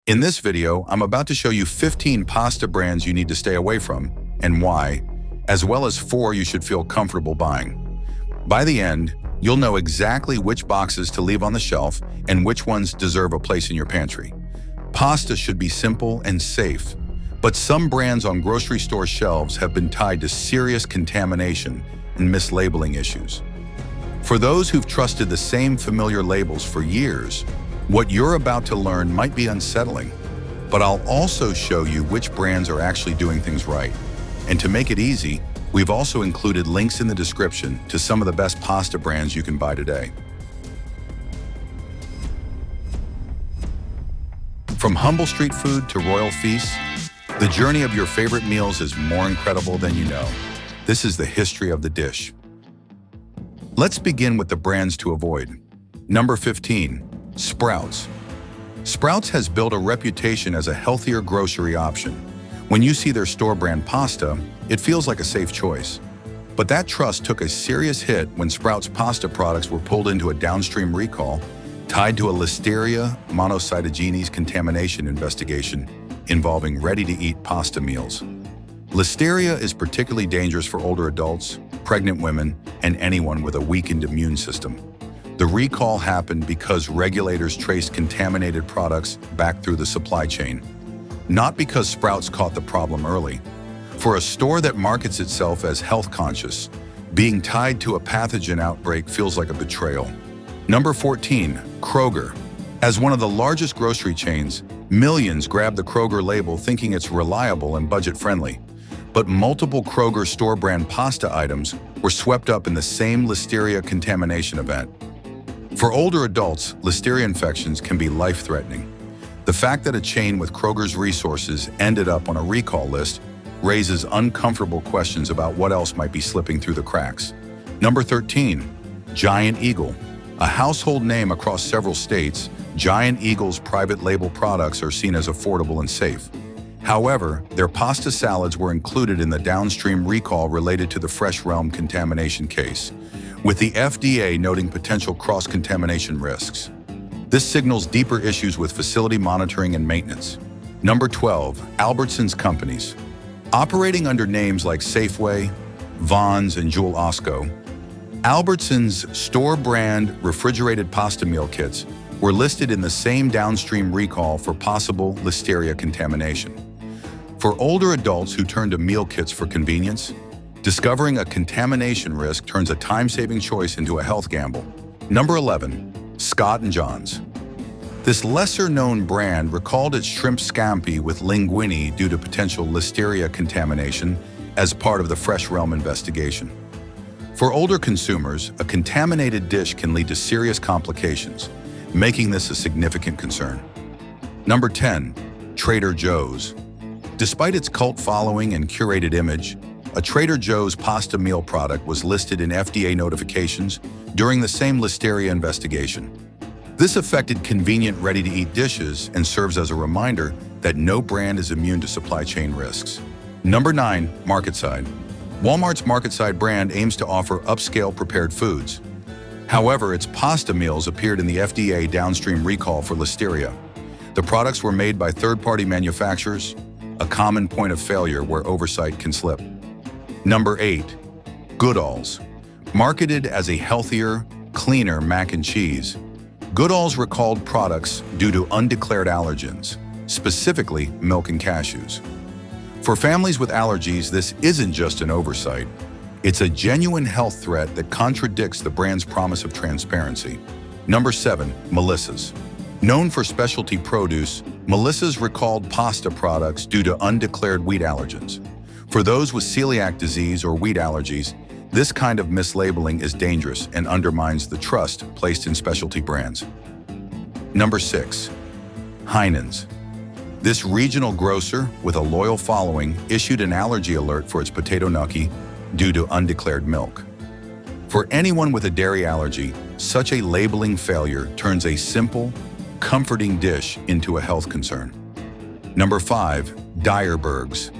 In this video, I'm about to show you 15 pasta brands you need to stay away from and why, as well as 4 you should feel comfortable buying. By the end, you'll know exactly which boxes to leave on the shelf and which ones deserve a place in your pantry. Pasta should be simple and safe, but some brands on grocery store shelves have been tied to serious contamination and mislabeling issues. For those who've trusted the same familiar labels for years, what you're about to learn might be unsettling, but I'll also show you which brands are actually doing things right. And to make it easy, we've also included links in the description to some of the best pasta brands you can buy today. From humble street food to royal feasts, the journey of your favorite meals is more incredible than you know. This is the history of the dish. Let's begin with the brands to avoid. Number 15. Sprouts. Sprouts has built a reputation as a healthier grocery option. When you see their store-brand pasta, it feels like a safe choice. But that trust took a serious hit when Sprouts pasta products were pulled into a downstream recall tied to a Listeria monocytogenes contamination investigation involving ready-to-eat pasta meals. Listeria is particularly dangerous for older adults, pregnant women, and anyone with a weakened immune system. The recall happened because regulators traced contaminated products back through the supply chain, not because Sprouts caught the problem early. For a store that markets itself as health-conscious, being tied to a pathogen outbreak feels like a betrayal. Number 14. Kroger. As one of the largest grocery chains, millions grab the Kroger label thinking it's reliable and budget-friendly. But multiple Kroger store-brand pasta items were swept up in the same Listeria contamination event. For older adults, Listeria infections can be life-threatening. The fact that a chain with Kroger's resources ended up on a recall list raises uncomfortable questions about what else might be slipping through the cracks. Number 13. Giant Eagle. A household name across several states, Giant Eagle's private label products are seen as affordable and safe. However, their pasta salads were included in the downstream recall related to the Fresh Realm contamination case, with the FDA noting potential cross-contamination risks. This signals deeper issues with facility monitoring and maintenance. Number 12. Albertsons Companies. Operating under names like Safeway, Vons, and Jewel Osco, Albertsons store-brand refrigerated pasta meal kits were listed in the same downstream recall for possible Listeria contamination. For older adults who turn to meal kits for convenience, discovering a contamination risk turns a time-saving choice into a health gamble. Number 11. Scott & John's. This lesser-known brand recalled its shrimp scampi with linguine due to potential Listeria contamination as part of the Fresh Realm investigation. For older consumers, a contaminated dish can lead to serious complications, making this a significant concern. Number 10. Trader Joe's. Despite its cult following and curated image, a Trader Joe's pasta meal product was listed in FDA notifications during the same Listeria investigation. This affected convenient, ready-to-eat dishes and serves as a reminder that no brand is immune to supply chain risks. Number 9. MarketSide. Walmart's MarketSide brand aims to offer upscale prepared foods. However, its pasta meals appeared in the FDA downstream recall for Listeria. The products were made by third-party manufacturers, a common point of failure where oversight can slip. Number 8. Goodall's. Marketed as a healthier, cleaner mac and cheese, Goodall's recalled products due to undeclared allergens, specifically milk and cashews. For families with allergies, this isn't just an oversight. It's a genuine health threat that contradicts the brand's promise of transparency. Number 7. Melissa's. Known for specialty produce, Melissa's recalled pasta products due to undeclared wheat allergens. For those with celiac disease or wheat allergies, this kind of mislabeling is dangerous and undermines the trust placed in specialty brands. Number 6. Heinen's. This regional grocer with a loyal following issued an allergy alert for its potato gnocchi due to undeclared milk. For anyone with a dairy allergy, such a labeling failure turns a simple, comforting dish into a health concern. Number 5. Dierberg's.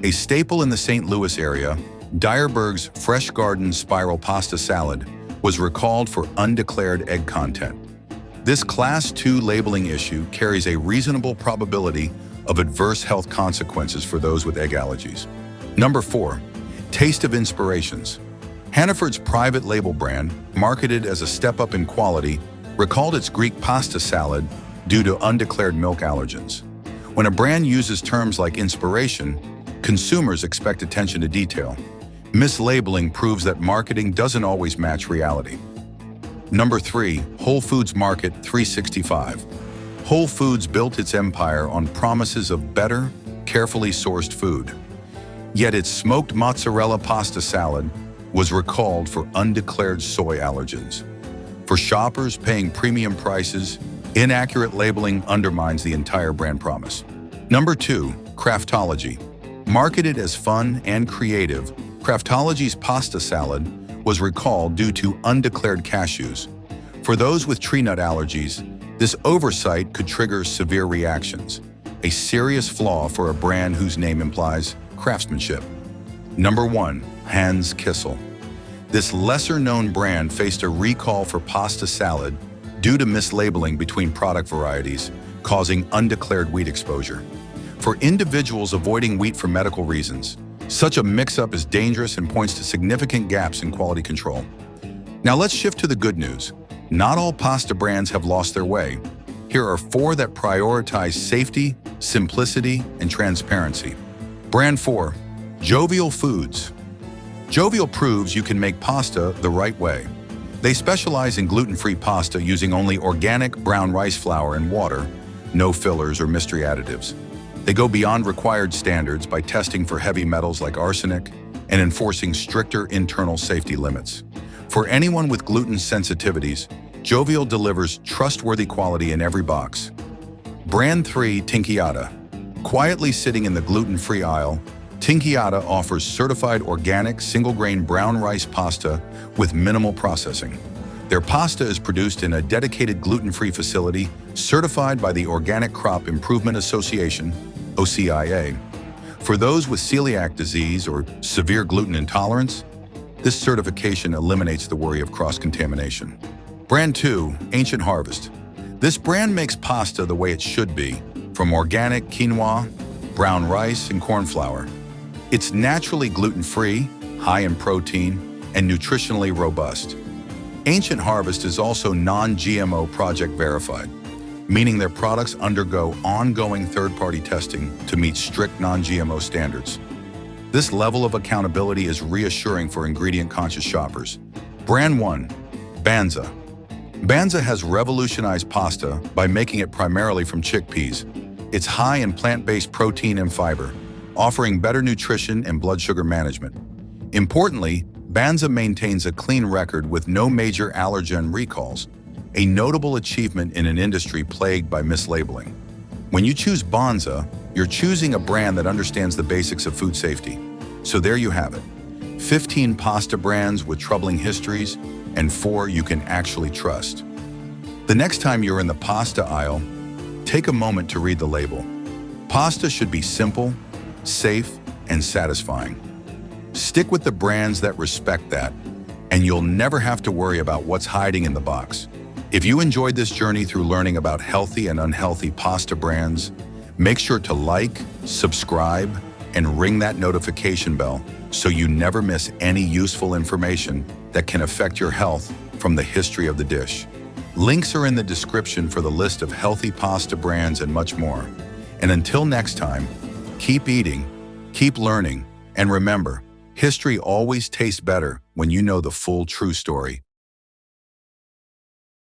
A staple in the St. Louis area, Dierberg's Fresh Garden Spiral Pasta Salad was recalled for undeclared egg content. This Class 2 labeling issue carries a reasonable probability of adverse health consequences for those with egg allergies. Number 4. Taste of Inspirations. Hannaford's private label brand, marketed as a step up in quality, recalled its Greek pasta salad due to undeclared milk allergens. When a brand uses terms like inspiration, consumers expect attention to detail. Mislabeling proves that marketing doesn't always match reality. Number 3. Whole Foods Market 365. Whole Foods built its empire on promises of better, carefully sourced food. Yet its smoked mozzarella pasta salad was recalled for undeclared soy allergens. For shoppers paying premium prices, inaccurate labeling undermines the entire brand promise. Number 2. Craftology. Marketed as fun and creative, Craftology's pasta salad was recalled due to undeclared cashews. For those with tree nut allergies, this oversight could trigger severe reactions, a serious flaw for a brand whose name implies craftsmanship. Number 1. Hans Kissel. This lesser-known brand faced a recall for pasta salad due to mislabeling between product varieties, causing undeclared wheat exposure. For individuals avoiding wheat for medical reasons, such a mix-up is dangerous and points to significant gaps in quality control. Now let's shift to the good news. Not all pasta brands have lost their way. Here are 4 that prioritize safety, simplicity, and transparency. Brand 4. Jovial Foods. Jovial proves you can make pasta the right way. They specialize in gluten-free pasta using only organic brown rice flour and water, no fillers or mystery additives. They go beyond required standards by testing for heavy metals like arsenic and enforcing stricter internal safety limits. For anyone with gluten sensitivities, Jovial delivers trustworthy quality in every box. Brand 3. Tinkiata. Quietly sitting in the gluten-free aisle, Tinkiata offers certified organic single-grain brown rice pasta with minimal processing. Their pasta is produced in a dedicated gluten-free facility certified by the Organic Crop Improvement Association, OCIA. For those with celiac disease or severe gluten intolerance, this certification eliminates the worry of cross-contamination. Brand 2. Ancient Harvest. This brand makes pasta the way it should be, from organic quinoa, brown rice, and corn flour. It's naturally gluten-free, high in protein, and nutritionally robust. Ancient Harvest is also non-GMO project verified, meaning their products undergo ongoing third-party testing to meet strict non-GMO standards. This level of accountability is reassuring for ingredient-conscious shoppers. Brand 1. Banza. Banza has revolutionized pasta by making it primarily from chickpeas. It's high in plant-based protein and fiber, offering better nutrition and blood sugar management. Importantly, Banza maintains a clean record with no major allergen recalls, a notable achievement in an industry plagued by mislabeling. When you choose Banza, you're choosing a brand that understands the basics of food safety. So there you have it. 15 pasta brands with troubling histories, and 4 you can actually trust. The next time you're in the pasta aisle, take a moment to read the label. Pasta should be simple, safe, and satisfying. Stick with the brands that respect that, and you'll never have to worry about what's hiding in the box. If you enjoyed this journey through learning about healthy and unhealthy pasta brands, make sure to like, subscribe, and ring that notification bell so you never miss any useful information that can affect your health from the history of the dish. Links are in the description for the list of healthy pasta brands and much more. And until next time, keep eating, keep learning, and remember, history always tastes better when you know the full true story.